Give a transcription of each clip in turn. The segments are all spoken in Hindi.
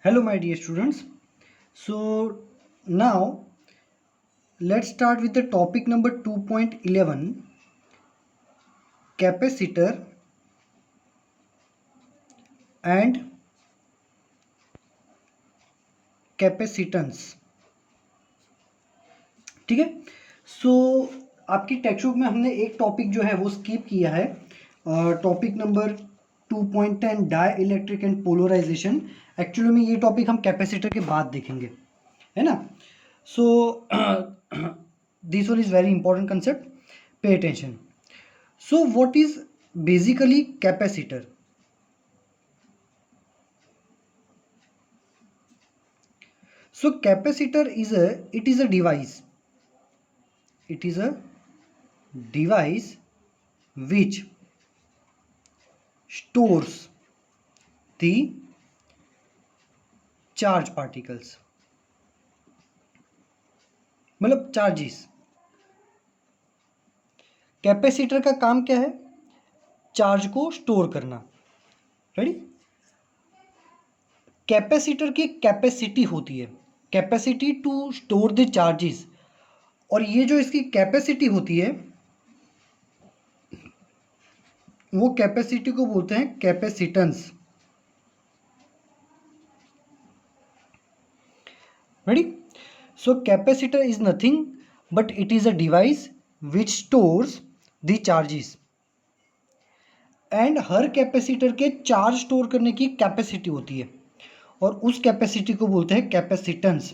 Hello, my dear students. So, now let's start with the topic number 2.11, capacitor and capacitance. ठीक है. सो आपकी टेक्स्ट बुक में हमने एक टॉपिक जो है वो स्किप किया है, topic number 2.10 dielectric and polarisation. Actually में ये टॉपिक हम कैपेसिटर के बाद देखेंगे, है ना. So this one is very important concept, pay attention. So what is basically capacitor? So capacitor is a device. It is a device which stores the charge particles. मतलब चार्जेस. कैपेसिटर का काम क्या है? चार्ज को स्टोर करना. रेडी. कैपेसिटर की कैपेसिटी होती है, capacity to store the charges, और ये जो इसकी कैपेसिटी होती है वो कैपेसिटी को बोलते हैं capacitance. Ready. So capacitor is nothing but it is a device which stores the charges. And her capacitor के चार्ज स्टोर करने की कैपेसिटी होती है और उस कैपेसिटी को बोलते हैं capacitance.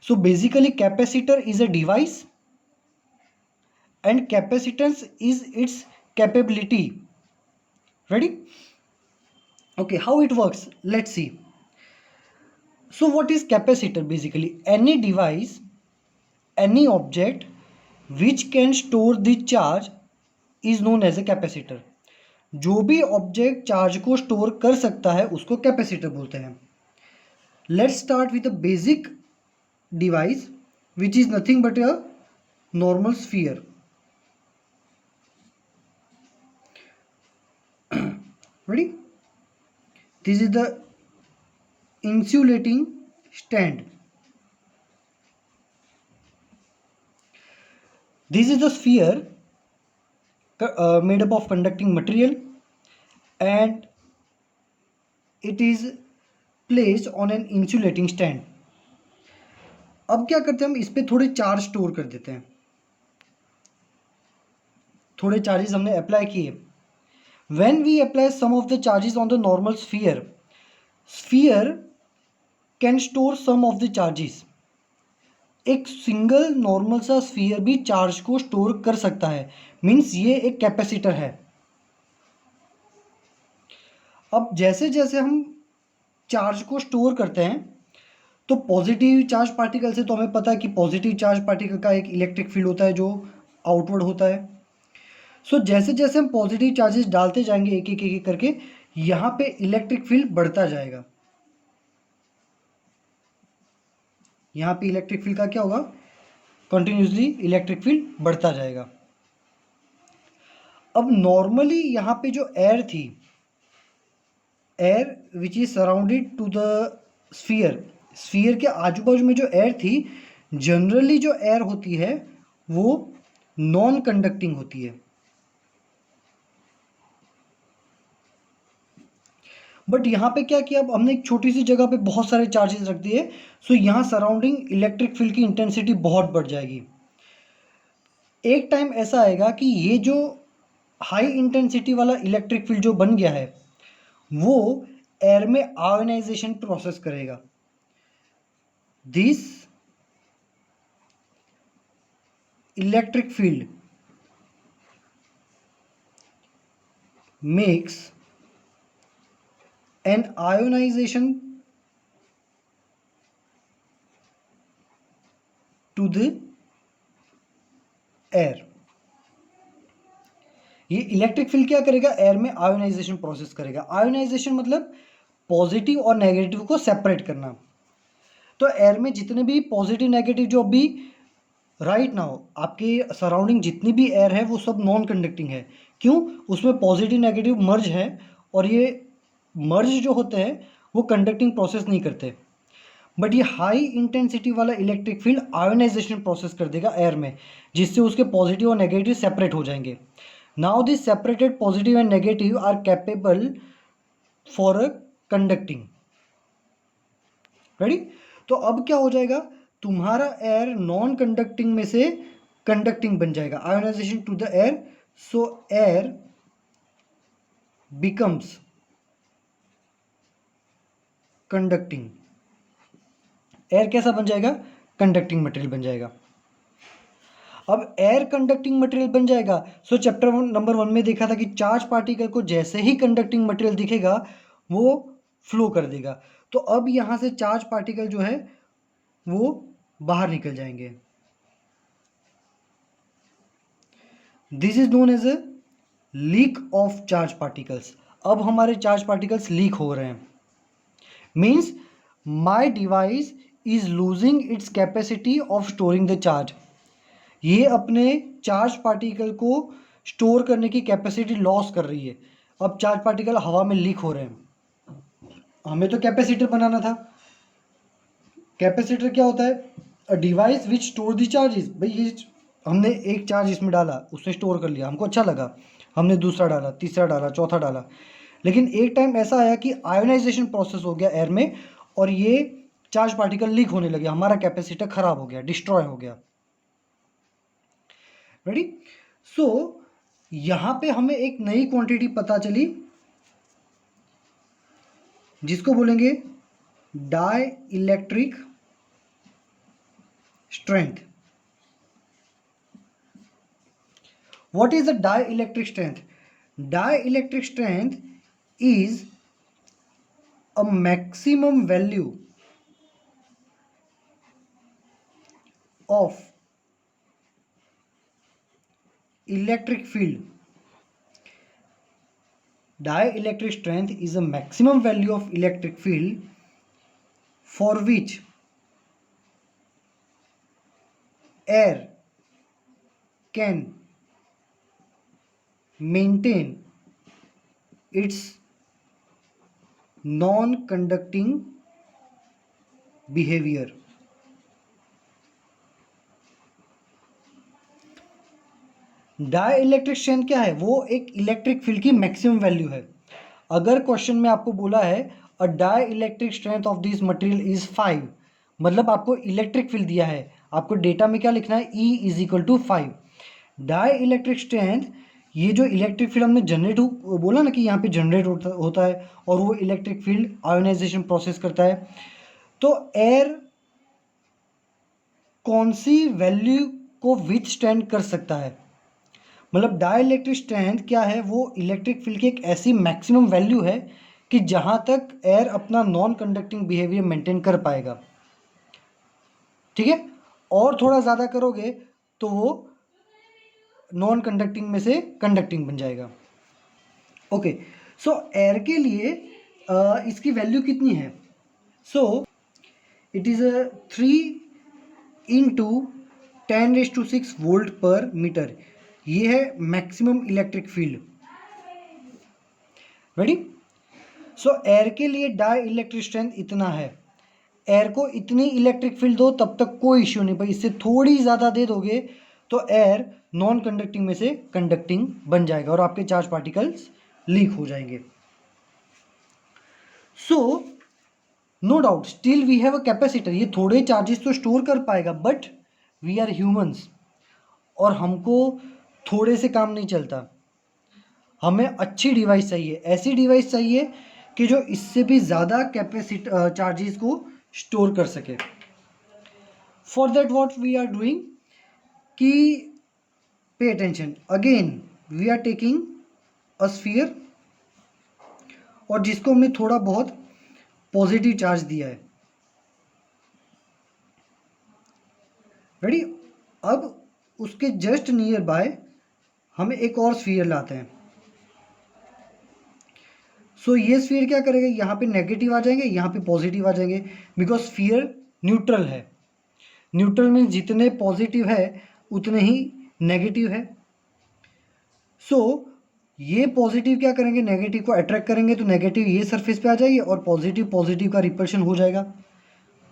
So basically capacitor is a device and capacitance is it's capability. Ready. Okay, how it works, let's see. So what is capacitor? Basically any device, any object which can store the charge is known as a capacitor. जो भी ऑब्जेक्ट चार्ज को स्टोर कर सकता है उसको कैपेसिटर बोलते हैं. Let's start with a basic device which is nothing but a normal sphere. Ready. This is the insulating stand. This is the sphere made up of conducting material and it is placed on an insulating stand. अब क्या करते हैं हम इस पे थोड़े चार्ज स्टोर कर देते हैं. थोड़े चार्जेस हमने अप्लाई किए. When we apply some of the charges on the normal sphere can store some of the charges. एक सिंगल नॉर्मल सा स्फीयर भी चार्ज को स्टोर कर सकता है, मीन्स ये एक कैपेसिटर है. अब जैसे जैसे हम चार्ज को स्टोर करते हैं तो पॉजिटिव चार्ज पार्टिकल से तो हमें पता है कि पॉजिटिव चार्ज पार्टिकल का एक इलेक्ट्रिक फील्ड होता है जो आउटवर्ड होता है. सो जैसे जैसे हम पॉजिटिव चार्जेस डालते जाएंगे एक एक एक करके, यहाँ पे इलेक्ट्रिक फील्ड बढ़ता जाएगा. यहाँ पे इलेक्ट्रिक फील्ड का क्या होगा, कंटिन्यूसली इलेक्ट्रिक फील्ड बढ़ता जाएगा. अब नॉर्मली यहाँ पे जो एयर थी, air which is surrounded to the sphere, sphere के आजू बाजू में जो एयर थी, जनरली जो एयर होती है वो नॉन कंडक्टिंग होती है. बट यहाँ पे क्या किया, अब हमने एक छोटी सी जगह पे बहुत सारे चार्जेस रख दिए. सो यहाँ सराउंडिंग इलेक्ट्रिक फील्ड की इंटेंसिटी बहुत बढ़ जाएगी. एक टाइम ऐसा आएगा कि ये जो हाई इंटेंसिटी वाला इलेक्ट्रिक फील्ड जो बन गया है वो एयर में आयोनाइजेशन प्रोसेस करेगा. This electric field makes an ionization to the air. ये इलेक्ट्रिक फील्ड क्या करेगा, एयर में आयोनाइजेशन प्रोसेस करेगा. आयोनाइजेशन मतलब पॉजिटिव और नेगेटिव को सेपरेट करना. तो एयर में जितने भी पॉजिटिव नेगेटिव जो अभी राइट नाउ आपके सराउंडिंग जितनी भी एयर है वो सब नॉन कंडक्टिंग है. क्यों, उसमें पॉजिटिव नेगेटिव मर्ज है और ये मर्ज जो होते हैं वो कंडक्टिंग प्रोसेस नहीं करते. बट ये हाई इंटेंसिटी वाला इलेक्ट्रिक फील्ड आयोनाइजेशन प्रोसेस कर देगा एयर में, जिससे उसके पॉजिटिव और नेगेटिव सेपरेट हो जाएंगे. Now this separated positive and negative are capable for conducting. Ready. तो अब क्या हो जाएगा, तुम्हारा एयर नॉन कंडक्टिंग में से कंडक्टिंग बन जाएगा. Ionisation to the air, so air becomes conducting. Air कैसा बन जाएगा, कंडक्टिंग मटेरियल बन जाएगा. अब एयर कंडक्टिंग मटेरियल बन जाएगा. सो चैप्टर नंबर 1 में देखा था कि चार्ज पार्टिकल को जैसे ही कंडक्टिंग मटेरियल दिखेगा वो फ्लो कर देगा. तो अब यहाँ से चार्ज पार्टिकल जो है वो बाहर निकल जाएंगे. This is known as a leak of charge particles. अब हमारे चार्ज पार्टिकल्स लीक हो रहे हैं. Means my device is losing its capacity of storing the charge. ये अपने चार्ज पार्टिकल को स्टोर करने की कैपेसिटी लॉस कर रही है. अब चार्ज पार्टिकल हवा में लीक हो रहे हैं. हमें तो कैपेसिटर बनाना था. कैपेसिटर क्या होता है, a device which store the charges. भाई ये हमने एक चार्ज इसमें डाला, उसने स्टोर कर लिया, हमको अच्छा लगा, हमने दूसरा डाला, तीसरा डाला, चौथा डाला. लेकिन एक टाइम ऐसा आया कि आयोनाइजेशन प्रोसेस हो गया एयर में और ये चार्ज पार्टिकल लीक होने लगे, हमारा कैपेसिटर खराब हो गया, डिस्ट्रॉय हो गया. रेडी. सो यहां पे हमें एक नई क्वांटिटी पता चली जिसको बोलेंगे dielectric strength. What is the dielectric strength? Dielectric strength is a maximum value of electric field. Dielectric strength is a maximum value of electric field for which air can maintain its non-conducting behavior. Dielectric strength क्या है, वो एक इलेक्ट्रिक फील्ड की मैक्सिमम वैल्यू है. अगर क्वेश्चन में आपको बोला है a dielectric strength of this material is 5, मतलब आपको इलेक्ट्रिक फील्ड दिया है, आपको डेटा में क्या लिखना है, E is equal to 5. Dielectric strength, ये जो इलेक्ट्रिक फील्ड हमने जनरेट बोला ना कि यहाँ पे जनरेट होता है और वो इलेक्ट्रिक फील्ड आयोनाइजेशन प्रोसेस करता है. तो एयर कौन सी वैल्यू को विथस्टैंड कर सकता है, मतलब डाइलेक्ट्रिक स्ट्रेंथ क्या है, वो इलेक्ट्रिक फील्ड की एक ऐसी मैक्सिमम वैल्यू है कि जहां तक एयर अपना नॉन कंडक्टिंग बिहेवियर मेंटेन कर पाएगा. ठीक है. और थोड़ा ज़्यादा करोगे तो वो नॉन कंडक्टिंग में से कंडक्टिंग बन जाएगा. ओके. सो एयर के लिए इसकी वैल्यू कितनी है, सो इट इज़ 3 × 10⁶ वोल्ट पर मीटर. ये है मैक्सिमम इलेक्ट्रिक फील्ड. रेडी. सो एयर के लिए डाई इलेक्ट्रिक स्ट्रेंथ इतना है. एयर को इतनी इलेक्ट्रिक फील्ड दो तब तक कोई इश्यू नहीं, भाई इससे थोड़ी ज़्यादा दे दोगे तो एयर नॉन कंडक्टिंग में से कंडक्टिंग बन जाएगा और आपके चार्ज पार्टिकल्स लीक हो जाएंगे. So no doubt still we have a capacitor. ये थोड़े चार्जेस तो स्टोर कर पाएगा, बट वी आर ह्यूमंस और हमको थोड़े से काम नहीं चलता. हमें अच्छी डिवाइस चाहिए, ऐसी डिवाइस चाहिए कि जो इससे भी ज़्यादा कैपेसिटी चार्जेस को स्टोर कर सके. For that what we are doing कि pay attention again, we are taking a sphere और जिसको हमने थोड़ा बहुत पॉजिटिव चार्ज दिया है. रेडी. अब उसके जस्ट नियर बाय हम एक और स्फीयर लाते हैं. सो ये स्फीयर क्या करेगा, यहाँ पे नेगेटिव आ जाएंगे, यहाँ पे पॉजिटिव आ जाएंगे, बिकॉज स्फीयर न्यूट्रल है. न्यूट्रल मीन्स जितने पॉजिटिव है उतने ही नेगेटिव है. सो ये पॉजिटिव क्या करेंगे, नेगेटिव को अट्रैक्ट करेंगे, तो नेगेटिव ये सरफेस पे आ जाएगी और पॉजिटिव का रिपल्शन हो जाएगा.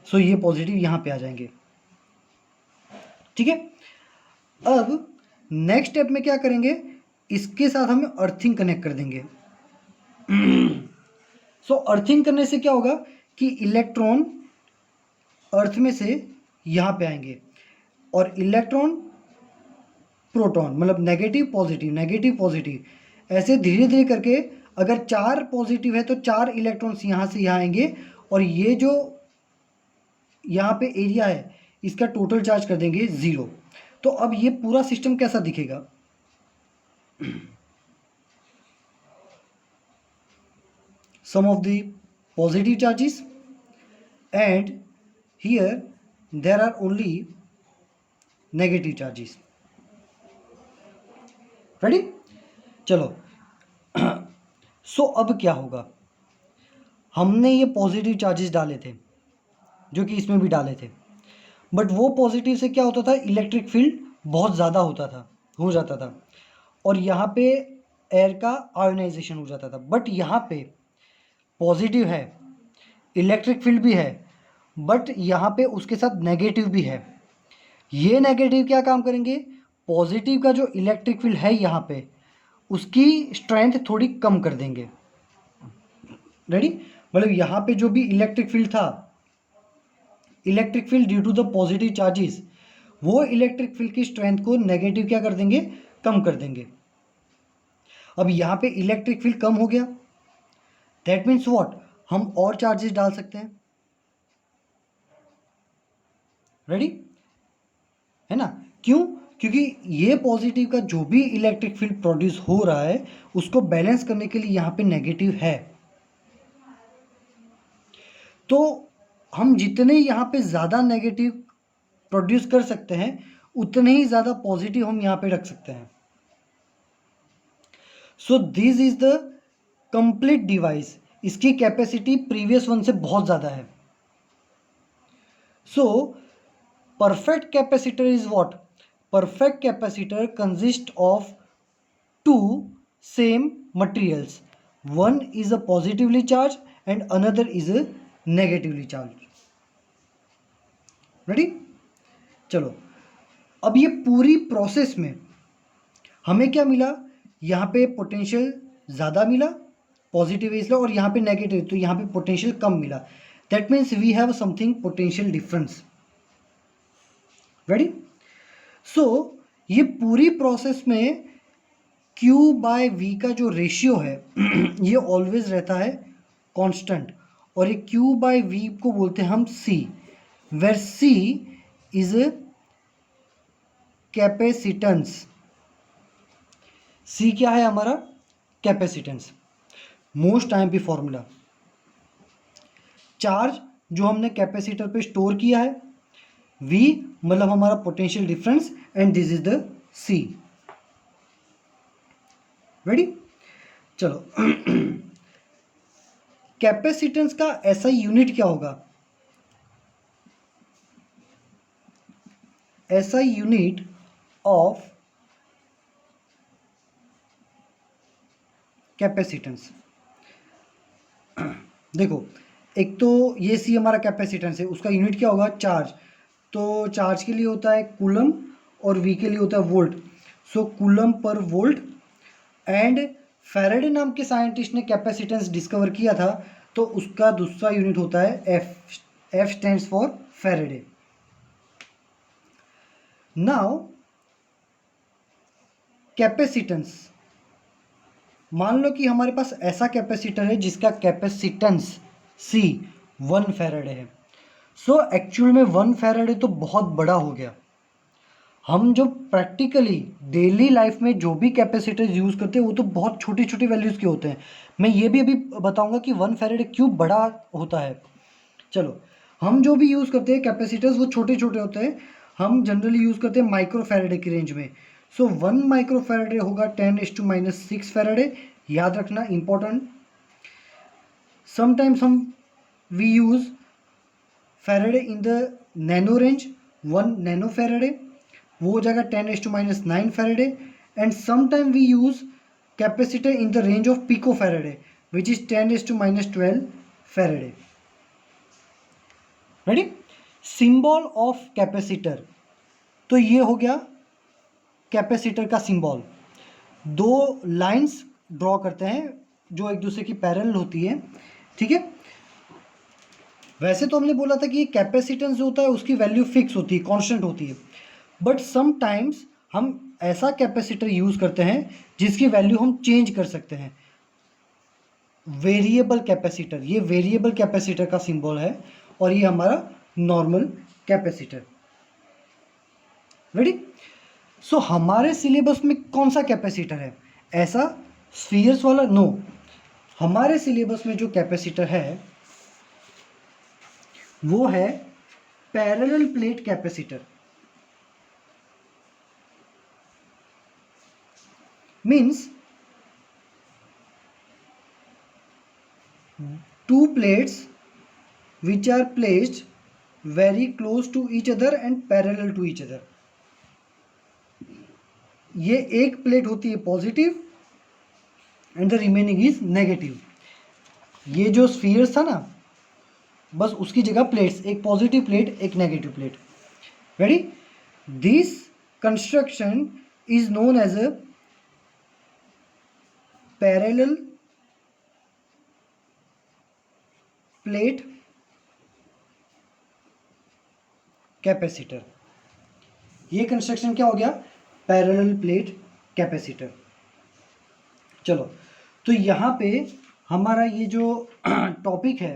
सो ये पॉजिटिव यहाँ पे आ जाएंगे, ठीक है। अब नेक्स्ट स्टेप में क्या करेंगे, इसके साथ हम अर्थिंग कनेक्ट कर देंगे। सो अर्थिंग करने से क्या होगा कि इलेक्ट्रॉन अर्थ में से यहाँ पे आएंगे और इलेक्ट्रॉन प्रोटॉन मतलब नेगेटिव पॉजिटिव ऐसे धीरे धीरे करके, अगर 4 पॉजिटिव है तो 4 इलेक्ट्रॉन्स यहाँ से यहाँ आएंगे और ये जो यहाँ पे एरिया है इसका टोटल चार्ज कर देंगे 0। तो अब ये पूरा सिस्टम कैसा दिखेगा, sum of the positive charges and here there are only negative charges. Ready, चलो। सो अब क्या होगा, हमने ये पॉजिटिव चार्जेस डाले थे जो कि इसमें भी डाले थे, बट वो पॉजिटिव से क्या होता था, इलेक्ट्रिक फील्ड बहुत ज़्यादा हो जाता था और यहाँ पे एयर का आयोनाइजेशन हो जाता था। बट यहाँ पे पॉजिटिव है, इलेक्ट्रिक फील्ड भी है, बट यहाँ पे उसके साथ नेगेटिव भी है। ये नेगेटिव क्या काम करेंगे, पॉजिटिव का जो इलेक्ट्रिक फील्ड है यहाँ पे उसकी स्ट्रेंथ थोड़ी कम कर देंगे। रेडी, मतलब यहाँ पे जो भी इलेक्ट्रिक फील्ड था, electric field due to the positive charges, वो इलेक्ट्रिक फील्ड की स्ट्रेंथ को नेगेटिव क्या कर देंगे, कम कर देंगे। अब यहाँ पे इलेक्ट्रिक फील्ड कम हो गया, दैट मीन्स व्हाट, हम और चार्जेस डाल सकते हैं। रेडी है ना, क्यों, क्योंकि ये पॉजिटिव का जो भी इलेक्ट्रिक फील्ड प्रोड्यूस हो रहा है उसको बैलेंस करने के लिए यहाँ पे नेगेटिव है। तो हम जितने यहाँ पे ज़्यादा नेगेटिव प्रोड्यूस कर सकते हैं उतने ही ज़्यादा पॉजिटिव हम यहाँ पे रख सकते हैं। So this is the complete device, इसकी कैपेसिटी प्रीवियस वन से बहुत ज़्यादा है। सो perfect capacitor is what, perfect capacitor consists of two same materials, one is a positively charged and another is a negatively charged। Ready, चलो। अब ये पूरी प्रोसेस में हमें क्या मिला, यहाँ पे पोटेंशियल ज़्यादा मिला पॉजिटिव है इसलिए, और यहाँ पे नेगेटिव तो यहाँ पे पोटेंशियल कम मिला, that means we have something potential difference. Ready, so ये पूरी प्रोसेस में Q बाय V का जो रेशियो है ये ऑलवेज रहता है कांस्टेंट, और ये Q बाय V को बोलते हैं हम C, where C is capacitance. C क्या है हमारा, capacitance. Most IMP formula, charge जो हमने कैपेसिटर पे स्टोर किया है, V मतलब हमारा potential difference, and this is the C। Ready, चलो। कैपेसिटेंस का ऐसा यूनिट क्या होगा, ऐसा यूनिट ऑफ कैपेसिटेंस। देखो, एक तो ये C हमारा कैपेसिटेंस है, उसका यूनिट क्या होगा, चार्ज। तो चार्ज के लिए होता है कूलम और V के लिए होता है volt. So coulomb per volt, and Faraday नाम के साइंटिस्ट ने कैपेसिटेंस डिस्कवर किया था तो उसका दूसरा यूनिट होता है F stands for Faraday. Now capacitance, मान लो कि हमारे पास ऐसा कैपेसिटर है जिसका कैपेसिटेंस C 1 फैराडे है। सो एक्चुअल में 1 फैराडे तो बहुत बड़ा हो गया। हम जो प्रैक्टिकली डेली लाइफ में जो भी कैपेसिटर यूज़ करते हैं वो तो बहुत छोटी छोटी वैल्यूज़ के होते हैं। मैं ये भी अभी बताऊंगा कि 1 फैराडे क्यों बड़ा होता है। चलो, हम जो भी यूज़ करते हैं कैपेसिटर्स वो छोटे छोटे होते हैं, हम जनरली यूज़ करते हैं माइक्रो फैराडे की रेंज में। सो 1 माइक्रो फैराडे होगा 10⁻⁻⁶ फैराडे, याद रखना इंपॉर्टेंट। समटाइम्स हम we use farad in the nano range, 1 nano farad, वो हो जाएगा 10⁻⁹ farad, and sometime we use capacitor in the range of pico farad which is 10⁻12 farad. Ready. Symbol of capacitor, तो ये हो गया कैपेसिटर का सिंबल। दो लाइंस ड्रॉ करते हैं जो एक दूसरे की पैरेलल होती है, ठीक है। वैसे तो हमने बोला था कि कैपेसिटेंस जो होता है उसकी वैल्यू फिक्स होती है, कांस्टेंट होती है, बट समटाइम्स हम ऐसा कैपेसिटर यूज़ करते हैं जिसकी वैल्यू हम चेंज कर सकते हैं, वेरिएबल कैपेसिटर। ये वेरिएबल कैपेसिटर का सिंबल है और ये हमारा नॉर्मल कैपेसिटर। रेडी। सो हमारे सिलेबस में कौन सा कैपेसिटर है? ऐसा स्फीयर्स वाला? नो, हमारे सिलेबस में जो कैपेसिटर है वो है parallel plate capacitor. Means two plates which are placed very close to each other and parallel to each other। ये एक प्लेट होती है positive and the remaining is negative. ये जो स्फीयर्स था ना, बस उसकी जगह प्लेट्स, एक पॉजिटिव प्लेट एक negative plate. Ready. This construction is known as a parallel plate capacitor. ये कंस्ट्रक्शन क्या हो गया? Parallel plate capacitor. चलो, तो यहाँ पे हमारा ये जो टॉपिक है,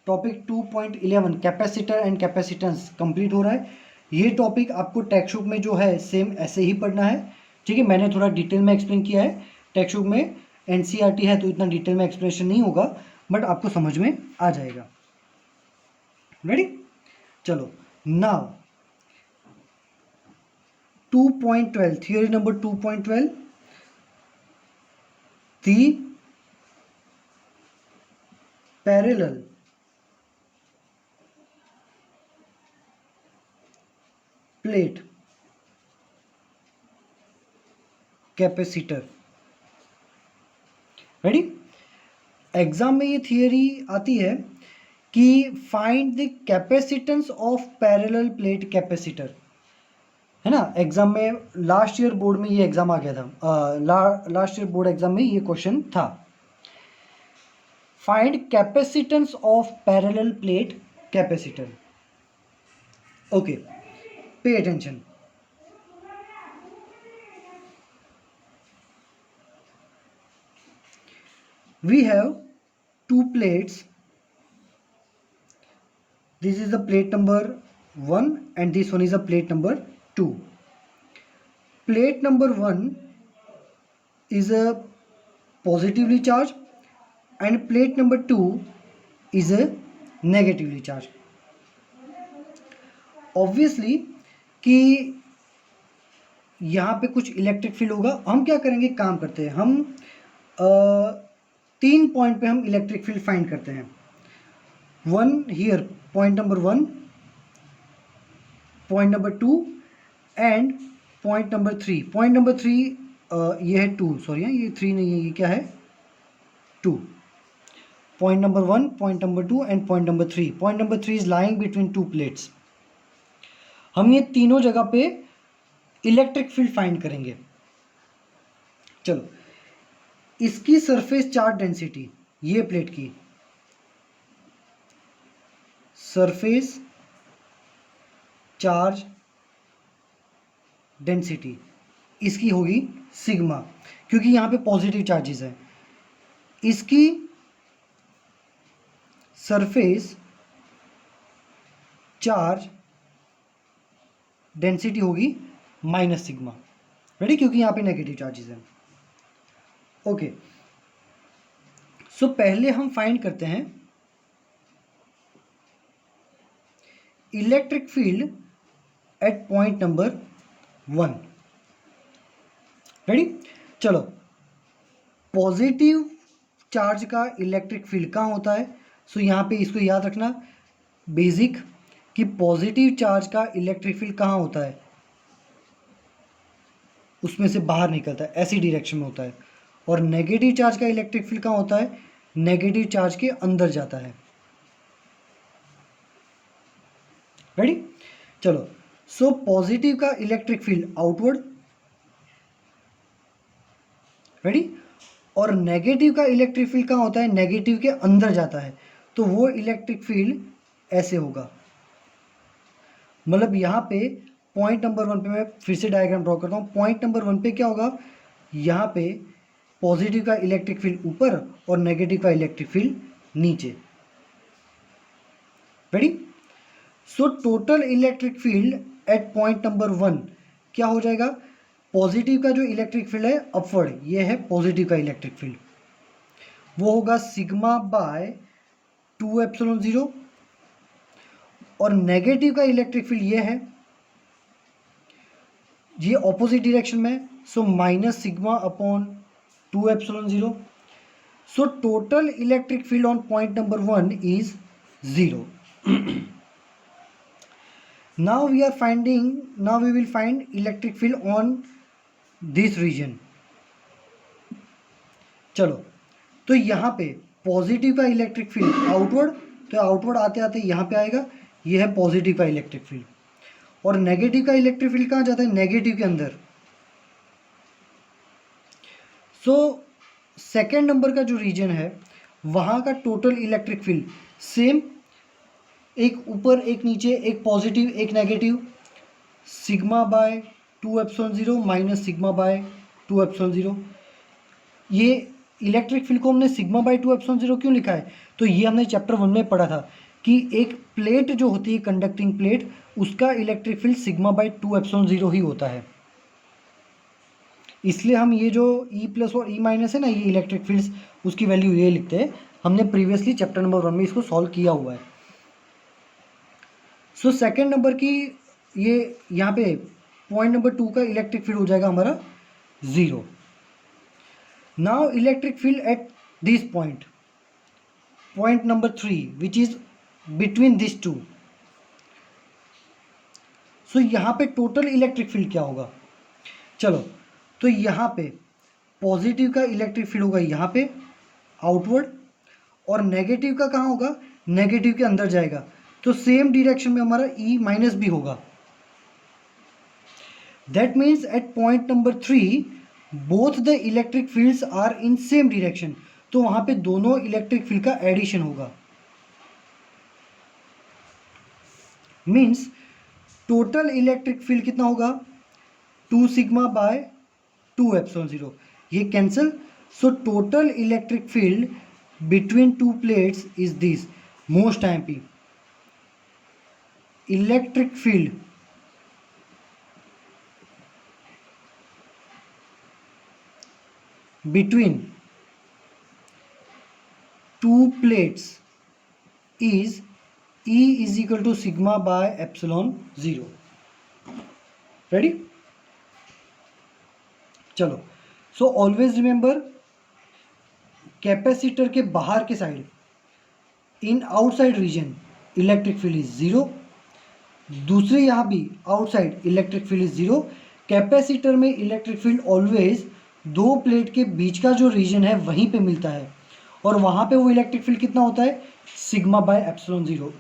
topic 2.11 capacitor and capacitance complete हो रहा है। ये टॉपिक आपको टेक्स्ट बुक में जो है सेम ऐसे ही पढ़ना है, ठीक है। मैंने थोड़ा डिटेल में एक्सप्लेन किया है, टेक्स्ट बुक में एनसीईआरटी है तो इतना डिटेल में एक्सप्लेनेशन नहीं होगा, बट आपको समझ में आ जाएगा। रेडी। चलो, now 2.12 theory number 2.12, the parallel plate capacitor. Ready. Exam में ये थियरी आती है कि find the capacitance of parallel plate capacitor, है ना। एग्जाम में लास्ट ईयर बोर्ड में ये एग्जाम आ गया था, लास्ट ईयर बोर्ड एग्जाम में ये क्वेश्चन था। Find capacitance of parallel plate capacitor. Okay, pay attention. We have two plates. This is the plate number 1 and this one is the plate number 2. Plate number 1 is a positively charged and plate number 2 is a negatively charged. Obviously कि यहाँ पे कुछ इलेक्ट्रिक फील्ड होगा। हम क्या करेंगे, काम करते हैं, हम 3 पॉइंट पे हम इलेक्ट्रिक फील्ड फाइंड करते हैं। 1 here, point number 1, point number 2 and point number 3। Point number 3 ये है 2, सॉरी ये 3 नहीं है, ये क्या है 2। Point number 1, point number 2 and point number 3। Point number 3 is lying between 2 plates. हम ये तीनों जगह पे इलेक्ट्रिक फील्ड फाइंड करेंगे। चलो, इसकी सरफेस चार्ज डेंसिटी, ये प्लेट की सरफेस चार्ज डेंसिटी इसकी होगी सिग्मा, क्योंकि यहाँ पे पॉजिटिव चार्जेस है। इसकी सरफेस चार्ज डेंसिटी होगी माइनस सिग्मा। रेडी, क्योंकि यहाँ पे नेगेटिव चार्जेस हैं। ओके, सो पहले हम फाइंड करते हैं electric field eight point number 1। Ready. चलो, पॉजिटिव चार्ज का इलेक्ट्रिक फील्ड कहाँ होता है? सो यहाँ पे इसको याद रखना बेसिक, कि पॉजिटिव चार्ज का इलेक्ट्रिक फील्ड कहाँ होता है, उसमें से बाहर निकलता है, ऐसी डायरेक्शन में होता है। और नेगेटिव चार्ज का इलेक्ट्रिक फील्ड कहाँ होता है? नेगेटिव चार्ज के अंदर जाता है। रेडी, चलो। सो पॉजिटिव का इलेक्ट्रिक फील्ड आउटवर्ड, रेडी, और नेगेटिव का इलेक्ट्रिक फील्ड कहाँ होता है, नेगेटिव के अंदर जाता है, तो वो इलेक्ट्रिक फील्ड ऐसे होगा। मतलब यहाँ पे पॉइंट नंबर 1 पे मैं फिर से डायग्राम ड्रॉ करता हूँ। पॉइंट नंबर 1 पे क्या होगा, यहाँ पे पॉजिटिव का इलेक्ट्रिक फील्ड ऊपर और नेगेटिव का इलेक्ट्रिक फील्ड नीचे, रेडी। सो total electric field eight point number 1 क्या हो जाएगा, पॉजिटिव का जो इलेक्ट्रिक फील्ड है अपवर्ड, ये है पॉजिटिव का इलेक्ट्रिक फील्ड, वो होगा सिग्मा बाय 2ε0, और नेगेटिव का इलेक्ट्रिक फील्ड ये है, ये ऑपोजिट डायरेक्शन में, so minus sigma upon 2ε0। So total electric field on point number 1 is 0। now we will find electric field on this region। चलो, तो यहाँ पे पॉजिटिव का इलेक्ट्रिक फील्ड आउटवर्ड, तो आउटवर्ड आते आते यहाँ पे आएगा, ये है पॉजिटिव का इलेक्ट्रिक फील्ड, और नेगेटिव का इलेक्ट्रिक फील्ड कहाँ जाता है, नेगेटिव के अंदर। सो सेकेंड नंबर का जो रीजन है वहाँ का टोटल इलेक्ट्रिक फील्ड सेम, एक ऊपर एक नीचे, एक पॉजिटिव एक negative, sigma by 2ε0 minus sigma by 2ε0। ये इलेक्ट्रिक फील्ड को हमने सिग्मा बाय 2ε0 क्यों लिखा है, तो ये हमने चैप्टर 1 में पढ़ा था कि एक प्लेट जो होती है कंडक्टिंग प्लेट, उसका इलेक्ट्रिक फील्ड सिग्मा बाय 2ε0 ही होता है। इसलिए हम ये जो E प्लस और E माइनस है ना, ये इलेक्ट्रिक फील्ड्स, उसकी वैल्यू ये लिखते हैं। हमने प्रीवियसली चैप्टर नंबर 1 में इसको सॉल्व किया हुआ है। सो सेकेंड नंबर की ये यहाँ पे पॉइंट नंबर 2 का इलेक्ट्रिक फील्ड हो जाएगा हमारा 0। Now electric field at this point, point number 3 which is between this two. So यहाँ पे टोटल इलेक्ट्रिक फील्ड क्या होगा, चलो, तो यहाँ पे पॉजिटिव का इलेक्ट्रिक फील्ड होगा यहाँ पे आउटवर्ड, और नेगेटिव का कहाँ होगा, नेगेटिव के अंदर जाएगा, तो सेम डायरेक्शन में हमारा E माइनस भी होगा। That means at point number 3 both the electric fields are in same direction, तो वहाँ पे दोनों इलेक्ट्रिक फील्ड का एडिशन होगा। मीन्स टोटल इलेक्ट्रिक फील्ड कितना होगा, 2 सिग्मा बाय 2ε0, ये cancel. So total electric field between two plates is this. Most IMP, electric field between two plates is E is equal to sigma by ε0। Ready, चलो। सो ऑलवेज रिमेंबर, कैपेसिटर के बाहर के side, in outside region electric field is 0, दूसरे यहाँ भी outside electric field is 0। Capacitor में इलेक्ट्रिक फील्ड ऑलवेज दो प्लेट के बीच का जो रीजन है वहीं पे मिलता है, और वहाँ पे वो इलेक्ट्रिक फील्ड कितना होता है, सिग्मा बाय ε0।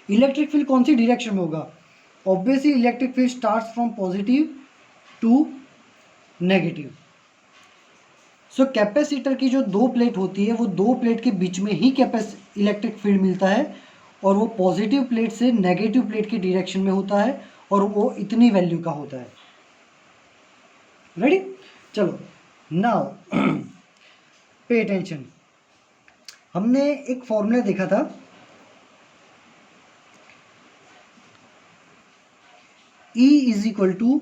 इलेक्ट्रिक फील्ड कौन सी डायरेक्शन में होगा, obviously electric field starts from positive to negative. So capacitor की जो दो प्लेट होती है, वो दो प्लेट के बीच में ही इलेक्ट्रिक फील्ड मिलता है, और वो पॉजिटिव प्लेट से नेगेटिव प्लेट की डायरेक्शन में होता है, और वो इतनी वैल्यू का होता है। रेडी, चलो। नाउ पे अटेंशन, हमने एक फॉर्मूला देखा था, E is equal to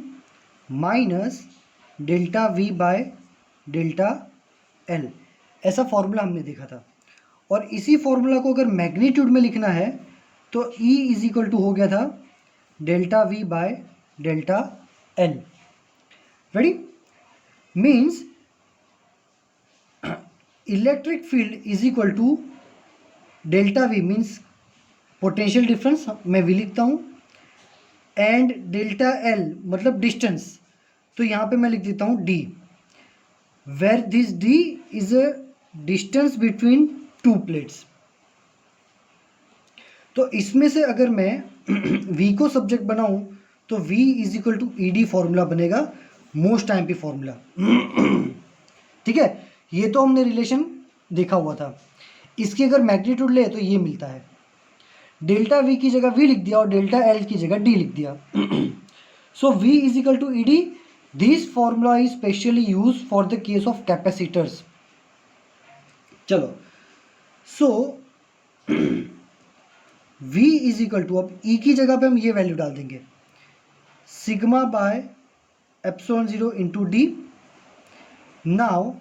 minus delta V by delta L, ऐसा फॉर्मूला हमने देखा था। और इसी फॉर्मूला को अगर मैग्नीट्यूड में लिखना है तो E इज इक्वल टू हो गया था delta V by delta L। Ready, means electric field is equal to delta V means potential difference, मैं V लिखता हूँ, एंड डेल्टा L मतलब डिस्टेंस, तो यहाँ पे मैं लिख देता हूँ D, where this D is a distance between two plates. तो तो इसमें से अगर मैं v को सब्जेक्ट बनाऊं तो v is equal to ed formula बनेगा, मोस्ट टाइम पी फॉर्मूला। ठीक है, ये तो हमने रिलेशन देखा हुआ था। इसकी अगर मैग्नीट्यूड ले तो ये मिलता है, डेल्टा वी की जगह v लिख दिया और डेल्टा एल की जगह d लिख दिया। So v is equal to ed, this formula is specially use for the case of capacitors. चलो, so v is equal to, अब e की जगह पे हम ये वैल्यू डाल देंगे, sigma by epsilon 0 into D. Now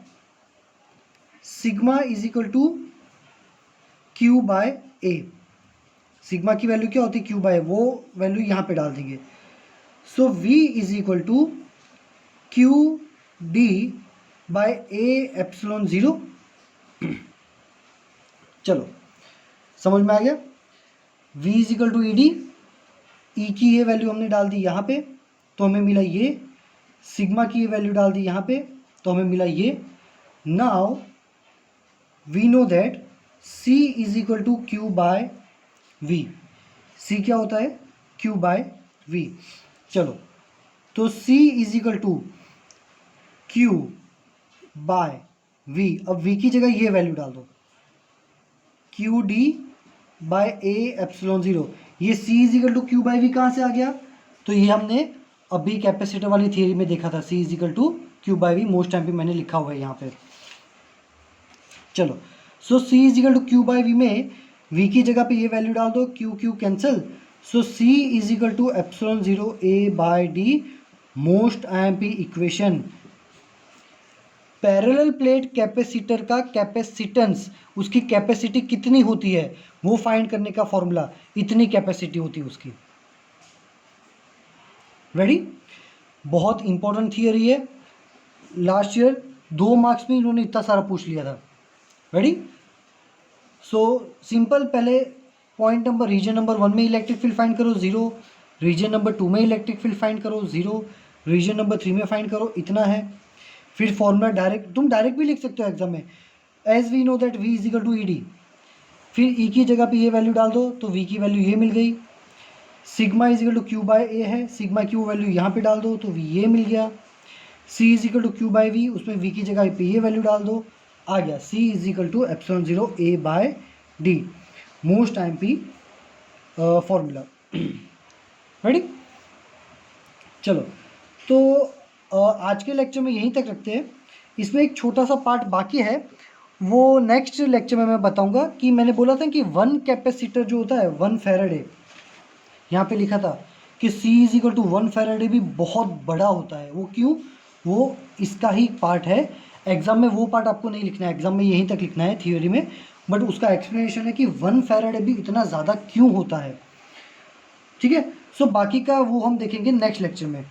sigma is equal to q by a। Sigma की वैल्यू क्या होती है, q बाय, वो वैल्यू यहाँ पे डाल देंगे। So v is equal to q d by a epsilon 0। चलो, समझ में आ गया। v is equal to ed, e की ये वैल्यू हमने डाल दी यहाँ पे तो हमें मिला ये, सिग्मा की ये वैल्यू डाल दी यहाँ पे तो हमें मिला ये। Now we know that c is equal to q by v। c क्या होता है, q बाय v। चलो, तो c is equal to q by v। अब v की जगह ये वैल्यू डाल दो, q d by a epsilon 0। ये c is equal to q by v कहाँ से आ गया, तो ये हमने अभी कैपेसिटर वाली थियरी में देखा था, c is equal to q by v, most time पे मैंने लिखा हुआ है यहाँ पे। चलो, so c is equal to q by v में v की जगह पे ये वैल्यू डाल दो, q cancel. So c is equal to epsilon 0 a by d, most IMP equation. Parallel plate capacitor का कैपेसिटेंस, उसकी कैपेसिटी कितनी होती है वो फाइंड करने का फॉर्मूला, इतनी कैपेसिटी होती है उसकी। रेडी, बहुत इंपॉर्टेंट थियरी है, लास्ट ईयर 2 मार्क्स में इन्होंने इतना सारा पूछ लिया था। रेडी, सो सिंपल, पहले पॉइंट नंबर, रीजन नंबर 1 में इलेक्ट्रिक फील्ड फाइंड करो 0, रीजन नंबर 2 में इलेक्ट्रिक फील्ड फाइंड करो 0, रीजन नंबर 3 में फाइंड करो, इतना है। फिर फॉर्मूला डायरेक्ट, तुम डायरेक्ट भी लिख सकते हो एग्जाम में, as we know that v is equal to ed। फिर e की जगह पे ये वैल्यू डाल दो तो v की वैल्यू ये मिल गई। Sigma is equal to q by a है, सिग्मा की वैल्यू यहाँ पे डाल दो तो v ये मिल गया। c is equal to q by v, उसमें v की जगह पे ये वैल्यू डाल दो, आ गया c is equal to epsilon 0 a by d, most time पी फॉर्मूला। रेडी, चलो, तो आज के लेक्चर में यहीं तक रखते हैं। इसमें एक छोटा सा पार्ट बाकी है, वो नेक्स्ट लेक्चर में मैं बताऊंगा। कि मैंने बोला था कि 1 कैपेसिटर जो होता है 1 फैराडे, यहाँ पे लिखा था कि c is equal to 1 Faraday भी बहुत बड़ा होता है। वो क्यों, वो इसका ही पार्ट है। एग्जाम में वो पार्ट आपको नहीं लिखना है, एग्जाम में यहीं तक लिखना है थियोरी में, बट उसका एक्सप्लेनेशन है कि 1 फैराडे भी इतना ज़्यादा क्यों होता है। ठीक है, सो बाकी का वो हम देखेंगे नेक्स्ट लेक्चर में।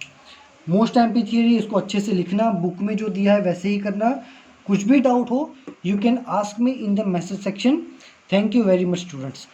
मोस्ट टाइम थियरी, इसको अच्छे से लिखना, बुक में जो दिया है वैसे ही करना। कुछ भी डाउट हो, you can ask me in the message section. Thank you very much students.